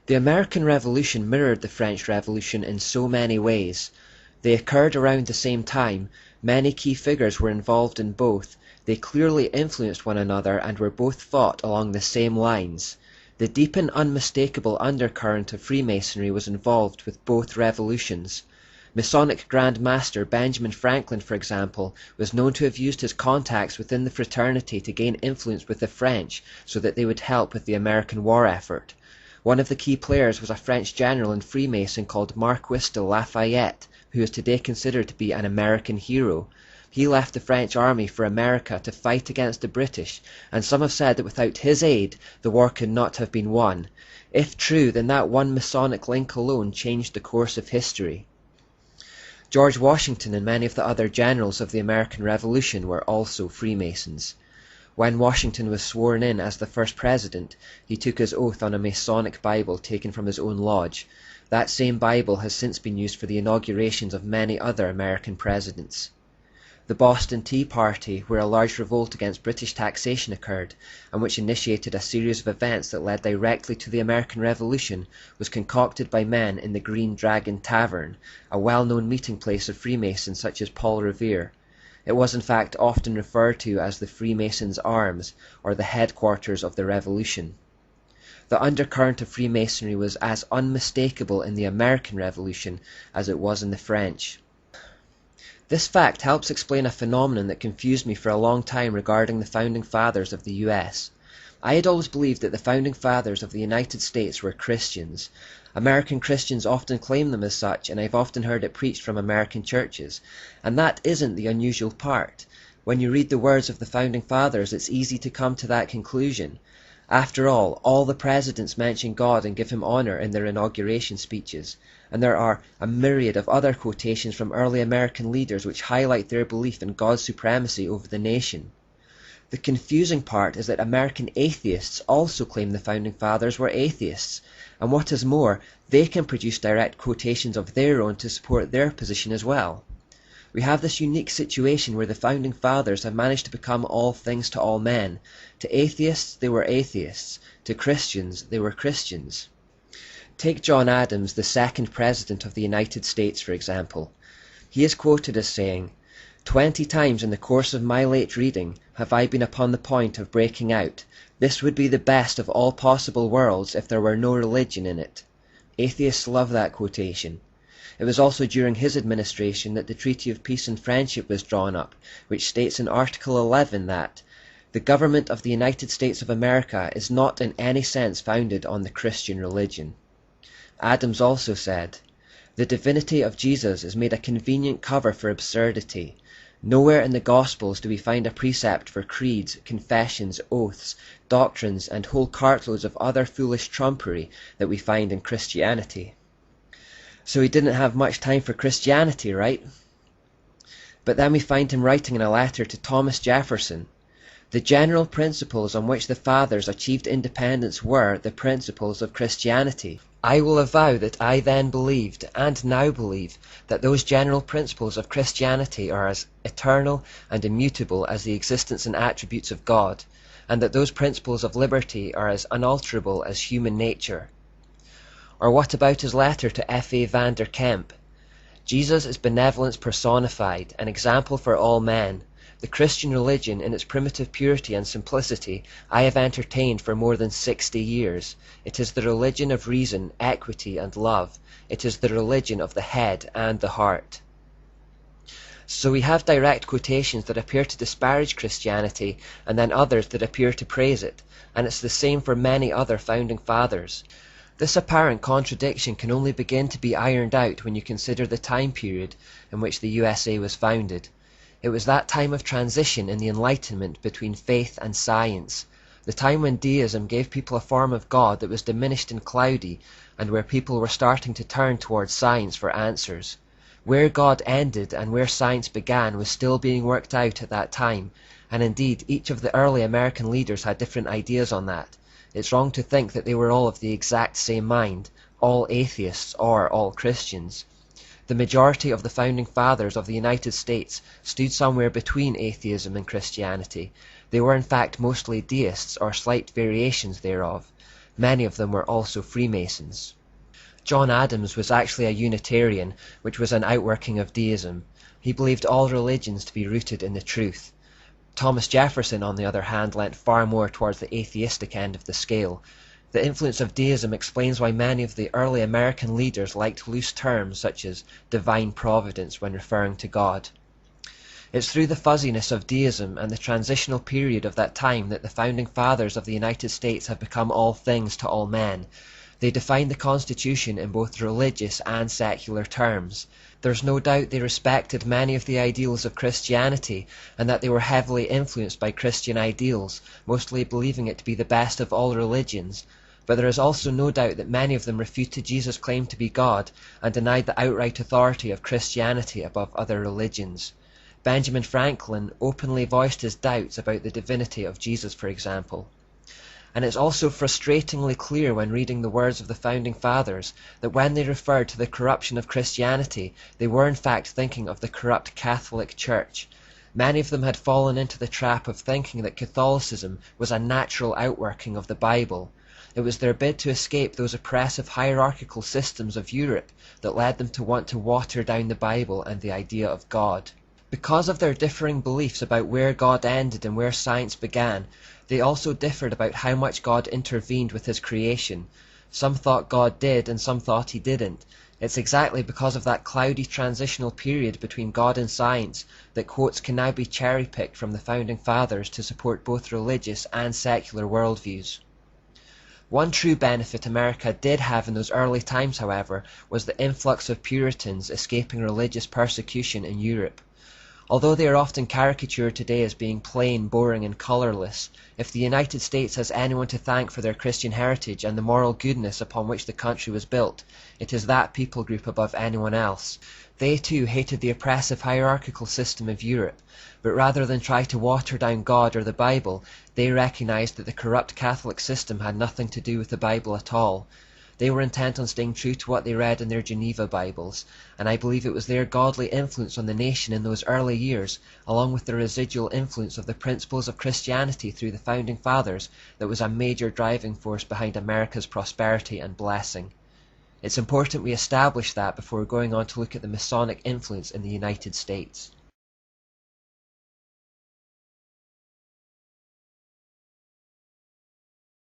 The American Revolution mirrored the French Revolution in so many ways. They occurred around the same time, many key figures were involved in both, they clearly influenced one another and were both fought along the same lines. The deep and unmistakable undercurrent of Freemasonry was involved with both revolutions. Masonic Grand Master Benjamin Franklin, for example, was known to have used his contacts within the fraternity to gain influence with the French so that they would help with the American war effort. One of the key players was a French general and Freemason called Marquis de Lafayette, who is today considered to be an American hero. He left the French army for America to fight against the British, and some have said that without his aid, the war could not have been won. If true, then that one Masonic link alone changed the course of history. George Washington and many of the other generals of the American Revolution were also Freemasons. When Washington was sworn in as the first president, he took his oath on a Masonic Bible taken from his own lodge. That same Bible has since been used for the inaugurations of many other American presidents. The Boston Tea Party, where a large revolt against British taxation occurred, and which initiated a series of events that led directly to the American Revolution, was concocted by men in the Green Dragon Tavern, a well-known meeting place of Freemasons such as Paul Revere. It was in fact often referred to as the Freemasons' Arms, or the headquarters of the Revolution. The undercurrent of Freemasonry was as unmistakable in the American Revolution as it was in the French. This fact helps explain a phenomenon that confused me for a long time regarding the Founding Fathers of the US. I had always believed that the Founding Fathers of the United States were Christians. American Christians often claim them as such, and I've often heard it preached from American churches. And that isn't the unusual part. When you read the words of the Founding Fathers, it's easy to come to that conclusion. After all the presidents mention God and give him honor in their inauguration speeches, and there are a myriad of other quotations from early American leaders which highlight their belief in God's supremacy over the nation. The confusing part is that American atheists also claim the Founding Fathers were atheists, and what is more, they can produce direct quotations of their own to support their position as well. We have this unique situation where the Founding Fathers have managed to become all things to all men. To atheists, they were atheists. To Christians, they were Christians. Take John Adams, the second President of the United States, for example. He is quoted as saying, "20 times in the course of my late reading have I been upon the point of breaking out. This would be the best of all possible worlds if there were no religion in it." Atheists love that quotation. It was also during his administration that the Treaty of Peace and Friendship was drawn up, which states in Article 11 that the government of the United States of America is not in any sense founded on the Christian religion. Adams also said, "The divinity of Jesus is made a convenient cover for absurdity. Nowhere in the Gospels do we find a precept for creeds, confessions, oaths, doctrines, and whole cartloads of other foolish trumpery that we find in Christianity." So he didn't have much time for Christianity, right? But then we find him writing in a letter to Thomas Jefferson, "The general principles on which the Fathers achieved independence were the principles of Christianity. I will avow that I then believed, and now believe, that those general principles of Christianity are as eternal and immutable as the existence and attributes of God, and that those principles of liberty are as unalterable as human nature." Or what about his letter to F.A. van der Kemp? "Jesus is benevolence personified, an example for all men. The Christian religion, in its primitive purity and simplicity, I have entertained for more than 60 years. It is the religion of reason, equity, and love. It is the religion of the head and the heart." So we have direct quotations that appear to disparage Christianity, and then others that appear to praise it, and it's the same for many other Founding Fathers. This apparent contradiction can only begin to be ironed out when you consider the time period in which the USA was founded. It was that time of transition in the Enlightenment between faith and science, the time when deism gave people a form of God that was diminished and cloudy, and where people were starting to turn towards science for answers. Where God ended and where science began was still being worked out at that time, and indeed each of the early American leaders had different ideas on that. It's wrong to think that they were all of the exact same mind, all atheists or all Christians. The majority of the Founding Fathers of the United States stood somewhere between atheism and Christianity. They were in fact mostly deists or slight variations thereof. Many of them were also Freemasons. John Adams was actually a Unitarian, which was an outworking of deism. He believed all religions to be rooted in the truth. Thomas Jefferson, on the other hand, leant far more towards the atheistic end of the scale. The influence of deism explains why many of the early American leaders liked loose terms such as divine providence when referring to God. It's through the fuzziness of deism and the transitional period of that time that the founding fathers of the United States have become all things to all men. They defined the Constitution in both religious and secular terms. There's no doubt they respected many of the ideals of Christianity, and that they were heavily influenced by Christian ideals, mostly believing it to be the best of all religions. But there is also no doubt that many of them refuted Jesus' claim to be God and denied the outright authority of Christianity above other religions. Benjamin Franklin openly voiced his doubts about the divinity of Jesus, for example. And it's also frustratingly clear when reading the words of the founding fathers that when they referred to the corruption of Christianity, they were in fact thinking of the corrupt Catholic Church. Many of them had fallen into the trap of thinking that Catholicism was a natural outworking of the Bible. It was their bid to escape those oppressive hierarchical systems of Europe that led them to want to water down the Bible and the idea of God. Because of their differing beliefs about where God ended and where science began, they also differed about how much God intervened with his creation. Some thought God did and some thought he didn't. It's exactly because of that cloudy transitional period between God and science that quotes can now be cherry-picked from the founding fathers to support both religious and secular worldviews. One true benefit America did have in those early times, however, was the influx of Puritans escaping religious persecution in Europe. Although they are often caricatured today as being plain, boring, and colourless, if the United States has anyone to thank for their Christian heritage and the moral goodness upon which the country was built, it is that people group above anyone else. They too hated the oppressive hierarchical system of Europe, but rather than try to water down God or the Bible, they recognised that the corrupt Catholic system had nothing to do with the Bible at all. They were intent on staying true to what they read in their Geneva Bibles, and I believe it was their godly influence on the nation in those early years, along with the residual influence of the principles of Christianity through the founding fathers, that was a major driving force behind America's prosperity and blessing. It's important we establish that before going on to look at the Masonic influence in the United States.